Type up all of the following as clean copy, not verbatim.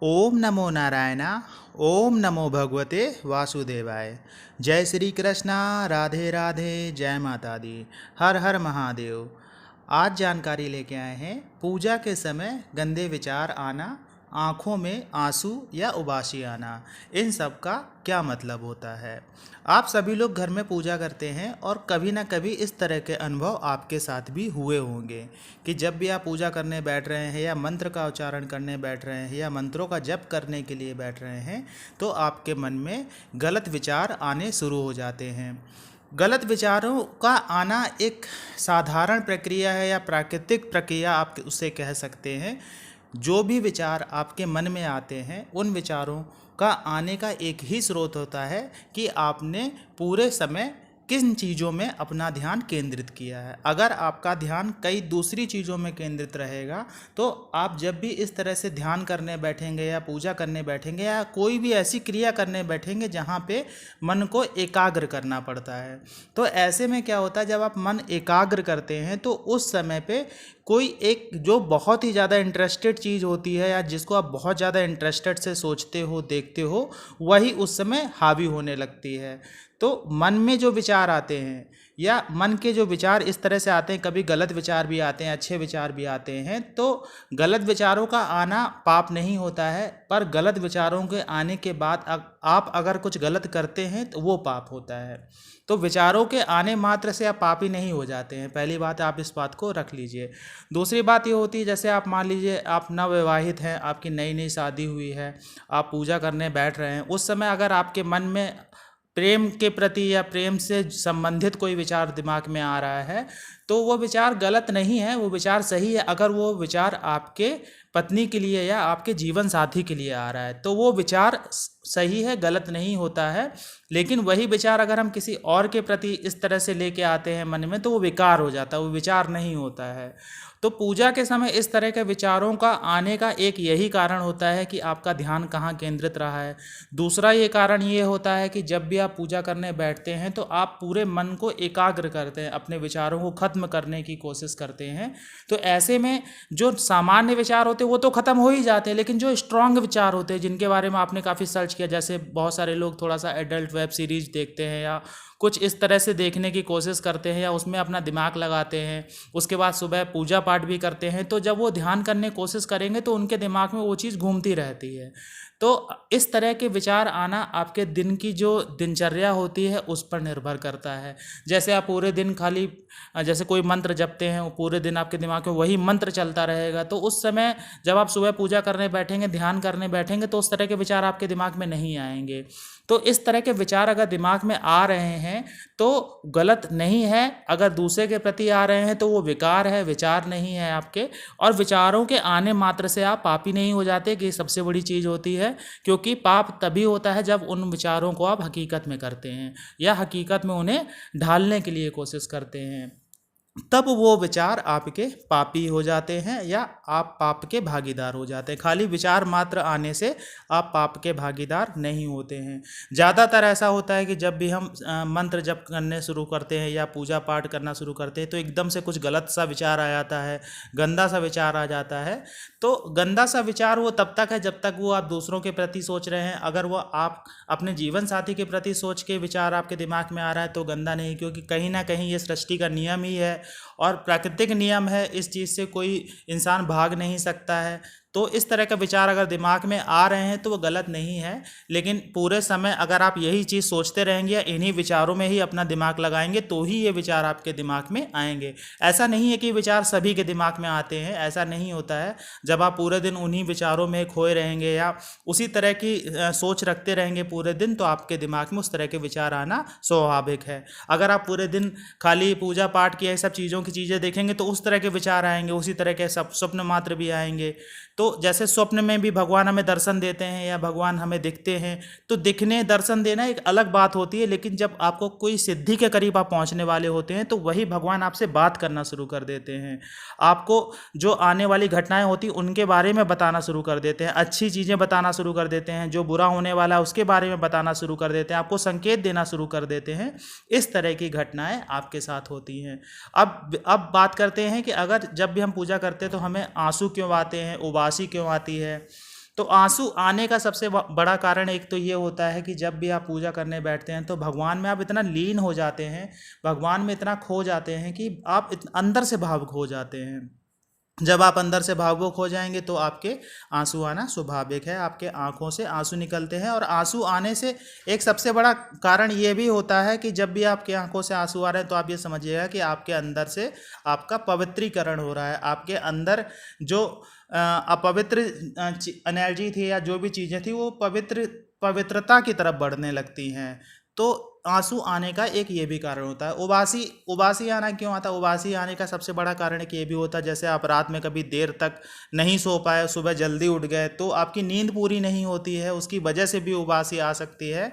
ओम नमो नारायणा। ओम नमो भगवते वासुदेवाय। जय श्री कृष्णा। राधे राधे। जय माता दी। हर हर महादेव। आज जानकारी लेके आए हैं पूजा के समय गंदे विचार आना, आँखों में आंसू या उबासी आना, इन सब का क्या मतलब होता है। आप सभी लोग घर में पूजा करते हैं और कभी ना कभी इस तरह के अनुभव आपके साथ भी हुए होंगे कि जब भी आप पूजा करने बैठ रहे हैं या मंत्र का उच्चारण करने बैठ रहे हैं या मंत्रों का जप करने के लिए बैठ रहे हैं तो आपके मन में गलत विचार आने शुरू हो जाते हैं। गलत विचारों का आना एक साधारण प्रक्रिया है या प्राकृतिक प्रक्रिया आप उसे कह सकते हैं। जो भी विचार आपके मन में आते हैं उन विचारों का आने का एक ही स्रोत होता है कि आपने पूरे समय किन चीज़ों में अपना ध्यान केंद्रित किया है। अगर आपका ध्यान कई दूसरी चीज़ों में केंद्रित रहेगा तो आप जब भी इस तरह से ध्यान करने बैठेंगे या पूजा करने बैठेंगे या कोई भी ऐसी क्रिया करने बैठेंगे जहाँ पे मन को एकाग्र करना पड़ता है, तो ऐसे में क्या होता है, जब आप मन एकाग्र करते हैं तो उस समय पे कोई एक जो बहुत ही ज़्यादा इंटरेस्टेड चीज़ होती है या जिसको आप बहुत ज़्यादा इंटरेस्टेड से सोचते हो, देखते हो, वही उस समय हावी होने लगती है। तो मन में जो विचार आते हैं या मन के जो विचार इस तरह से आते हैं, कभी गलत विचार भी आते हैं, अच्छे विचार भी आते हैं, तो गलत विचारों का आना पाप नहीं होता है, पर गलत विचारों के आने के बाद आप अगर कुछ गलत करते हैं तो वो पाप होता है। तो विचारों के आने मात्र से आप पापी नहीं हो जाते हैं, पहली बात आप इस बात को रख लीजिए। दूसरी बात ये होती है, जैसे आप मान लीजिए आप नवविवाहित हैं, आपकी नई नई शादी हुई है, आप पूजा करने बैठ रहे हैं, उस समय अगर आपके मन में प्रेम के प्रति या प्रेम से संबंधित कोई विचार दिमाग में आ रहा है तो वो विचार गलत नहीं है, वो विचार सही है। अगर वो विचार आपके पत्नी के लिए या आपके जीवन साथी के लिए आ रहा है तो वो विचार सही है, गलत नहीं होता है। लेकिन वही विचार अगर हम किसी और के प्रति इस तरह से लेके आते हैं मन में तो वो विकार हो जाता है, वो विचार नहीं होता है। तो पूजा के समय इस तरह के विचारों का आने का एक यही कारण होता है कि आपका ध्यान कहाँ केंद्रित रहा है। दूसरा ये कारण ये होता है कि जब भी आप पूजा करने बैठते हैं तो आप पूरे मन को एकाग्र करते हैं, अपने विचारों को खत्म करने की कोशिश करते हैं। तो ऐसे में जो सामान्य विचार होते हैं वो तो खत्म हो ही जाते हैं, लेकिन जो स्ट्रांग विचार होते हैं जिनके बारे में आपने काफ़ी सर्च किया, जैसे बहुत सारे लोग थोड़ा सा एडल्ट वेब सीरीज देखते हैं या कुछ इस तरह से देखने की कोशिश करते हैं या उसमें अपना दिमाग लगाते हैं, उसके बाद सुबह पूजा पाठ भी करते हैं, तो जब वो ध्यान करने की कोशिश करेंगे तो उनके दिमाग में वो चीज़ घूमती रहती है। तो इस तरह के विचार आना आपके दिन की जो दिनचर्या होती है उस पर निर्भर करता है। जैसे आप पूरे दिन खाली जैसे कोई मंत्र जपते हैं, वो पूरे दिन आपके दिमाग में वही मंत्र चलता रहेगा, तो उस समय जब आप सुबह पूजा करने बैठेंगे, ध्यान करने बैठेंगे, तो उस तरह के विचार आपके दिमाग में नहीं आएंगे। तो इस तरह के विचार अगर दिमाग में आ रहे हैं तो गलत नहीं है, अगर दूसरे के प्रति आ रहे हैं तो वो विकार है, विचार नहीं है आपके। और विचारों के आने मात्र से आप पापी नहीं हो जाते, कि सबसे बड़ी चीज़ होती है, क्योंकि पाप तभी होता है जब उन विचारों को आप हकीकत में करते हैं या हकीकत में उन्हें ढालने के लिए कोशिश करते हैं, तब वो विचार आपके पापी हो जाते हैं या आप पाप के भागीदार हो जाते हैं। खाली विचार मात्र आने से आप पाप के भागीदार नहीं होते हैं। ज़्यादातर ऐसा होता है कि जब भी हम मंत्र जप करने शुरू करते हैं या पूजा पाठ करना शुरू करते हैं तो एकदम से कुछ गलत सा विचार आ जाता है, गंदा सा विचार आ जाता है। तो गंदा सा विचार वो तब तक है जब तक वो आप दूसरों के प्रति सोच रहे हैं। अगर वो आप अपने जीवन साथी के प्रति सोच के विचार आपके दिमाग में आ रहा है तो गंदा नहीं, क्योंकि कहीं ना कहीं ये सृष्टि का नियम ही है और प्राकृतिक नियम है, इस चीज़ से कोई इंसान भाग नहीं सकता है। तो इस तरह का विचार अगर दिमाग में आ रहे हैं तो वो गलत नहीं है, लेकिन पूरे समय अगर आप यही चीज़ सोचते रहेंगे या इन्हीं विचारों में ही अपना दिमाग लगाएंगे तो ही ये विचार आपके दिमाग में आएंगे। ऐसा नहीं है कि विचार सभी के दिमाग में आते हैं, ऐसा नहीं होता है। जब आप पूरे दिन उन्हीं विचारों में खोए रहेंगे या उसी तरह की सोच रखते रहेंगे पूरे दिन, तो आपके दिमाग में उस तरह के विचार आना स्वाभाविक है। अगर आप पूरे दिन खाली पूजा पाठ की सब चीज़ों की चीज़ें देखेंगे तो उस तरह के विचार आएंगे, उसी तरह के सब स्वप्न मात्र भी आएंगे। तो जैसे स्वप्न में भी भगवान हमें दर्शन देते हैं या भगवान हमें दिखते हैं, तो दिखने दर्शन देना एक अलग बात होती है, लेकिन जब आपको कोई सिद्धि के करीब आप पहुंचने वाले होते हैं तो वही भगवान आपसे बात करना शुरू कर देते हैं। आपको जो आने वाली घटनाएं होती उनके बारे में बताना शुरू कर देते हैं, अच्छी चीज़ें बताना शुरू कर देते हैं, जो बुरा होने वाला है उसके बारे में बताना शुरू कर देते हैं, आपको संकेत देना शुरू कर देते हैं। इस तरह की घटनाएं आपके साथ होती हैं। अब बात करते हैं कि अगर जब भी हम पूजा करते हैं तो हमें आंसू क्यों आते हैं, उबासी क्यों आती है। तो आंसू आने का सबसे बड़ा कारण एक तो ये होता है कि जब भी आप पूजा करने बैठते हैं तो भगवान में आप इतना लीन हो जाते हैं, भगवान में इतना खो जाते हैं कि आप अंदर से भावुक हो जाते हैं। जब आप अंदर से भावुक हो जाएंगे तो आपके आंसू आना स्वाभाविक है, आपके आंखों से आंसू निकलते हैं। और आंसू आने से एक सबसे बड़ा कारण ये भी होता है कि जब भी आपके आंखों से आंसू आ रहे हैं तो आप ये समझिएगा कि आपके अंदर से आपका पवित्रीकरण हो रहा है। आपके अंदर जो अपवित्र एनर्जी थी या जो भी चीज़ें थी वो पवित्रता की तरफ बढ़ने लगती हैं। तो आंसू आने का एक ये भी कारण होता है। उबासी आना क्यों आता है? उबासी आने का सबसे बड़ा कारण एक ये भी होता है, जैसे आप रात में कभी देर तक नहीं सो पाए, सुबह जल्दी उठ गए तो आपकी नींद पूरी नहीं होती है, उसकी वजह से भी उबासी आ सकती है।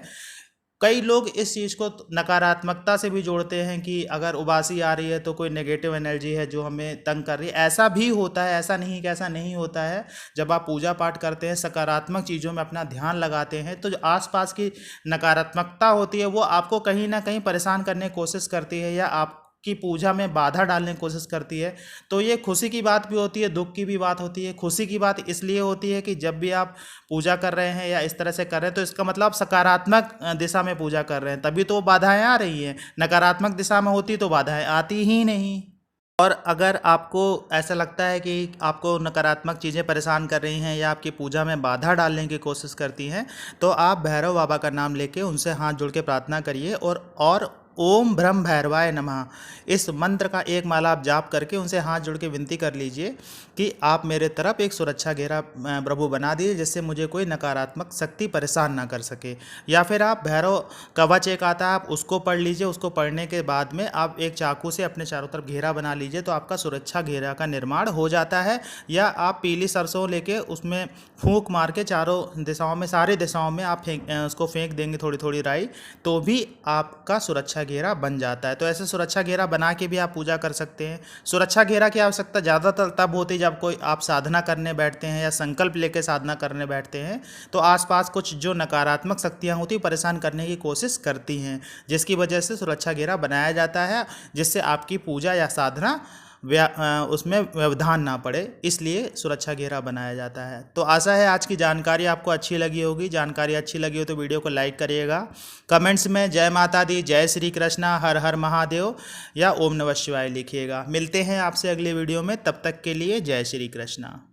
कई लोग इस चीज़ को नकारात्मकता से भी जोड़ते हैं कि अगर उबासी आ रही है तो कोई नेगेटिव एनर्जी है जो हमें तंग कर रही है। ऐसा भी होता है, ऐसा नहीं कि ऐसा नहीं होता है। जब आप पूजा पाठ करते हैं, सकारात्मक चीज़ों में अपना ध्यान लगाते हैं तो जो आसपास की नकारात्मकता होती है वो आपको कहीं ना कहीं परेशान करने की कोशिश करती है या आप की पूजा में बाधा डालने की कोशिश करती है। तो ये खुशी की बात भी होती है, दुख की भी बात होती है। खुशी की बात इसलिए होती है कि जब भी आप पूजा कर रहे हैं या इस तरह से कर रहे हैं तो इसका मतलब आप सकारात्मक दिशा में पूजा कर रहे हैं, तभी तो बाधाएं आ रही हैं। नकारात्मक दिशा में होती तो बाधाएं आती ही नहीं। और अगर आपको ऐसा लगता है कि आपको नकारात्मक चीज़ें परेशान कर रही हैं या आपकी पूजा में बाधा डालने की कोशिश करती हैं तो आप भैरव बाबा का नाम लेके उनसे हाथ जोड़ के प्रार्थना करिए और ओम ब्रह्म भैरवाय नमः इस मंत्र का एक माला आप जाप करके उनसे हाथ जोड़ के विनती कर लीजिए कि आप मेरे तरफ एक सुरक्षा घेरा प्रभु बना दीजिए जिससे मुझे कोई नकारात्मक शक्ति परेशान ना कर सके। या फिर आप भैरव कवच एक आता है, आप उसको पढ़ लीजिए। उसको पढ़ने के बाद में आप एक चाकू से अपने चारों तरफ घेरा बना लीजिए तो आपका सुरक्षा घेरा का निर्माण हो जाता है। या आप पीली सरसों लेके उसमें फूंक मार के चारों दिशाओं में, सारी दिशाओं में आप उसको फेंक देंगे थोड़ी थोड़ी राई, तो भी आपका सुरक्षा घेरा बन जाता है। तो ऐसे सुरक्षा घेरा बना के भी आप पूजा कर सकते हैं। सुरक्षा घेरा की आवश्यकता ज़्यादातर तब होती है जब कोई आप साधना करने बैठते हैं या संकल्प लेके साधना करने बैठते हैं तो आसपास कुछ जो नकारात्मक शक्तियाँ होती परेशान करने की कोशिश करती हैं, जिसकी वजह से सुरक्षा घेरा बनाया जाता है जिससे आपकी पूजा या साधना उसमें व्यवधान ना पड़े, इसलिए सुरक्षा घेरा बनाया जाता है। तो आशा है आज की जानकारी आपको अच्छी लगी होगी। जानकारी अच्छी लगी हो तो वीडियो को लाइक करिएगा, कमेंट्स में जय माता दी, जय श्री कृष्णा, हर हर महादेव या ओम नमः शिवाय लिखिएगा। मिलते हैं आपसे अगले वीडियो में, तब तक के लिए जय श्री कृष्णा।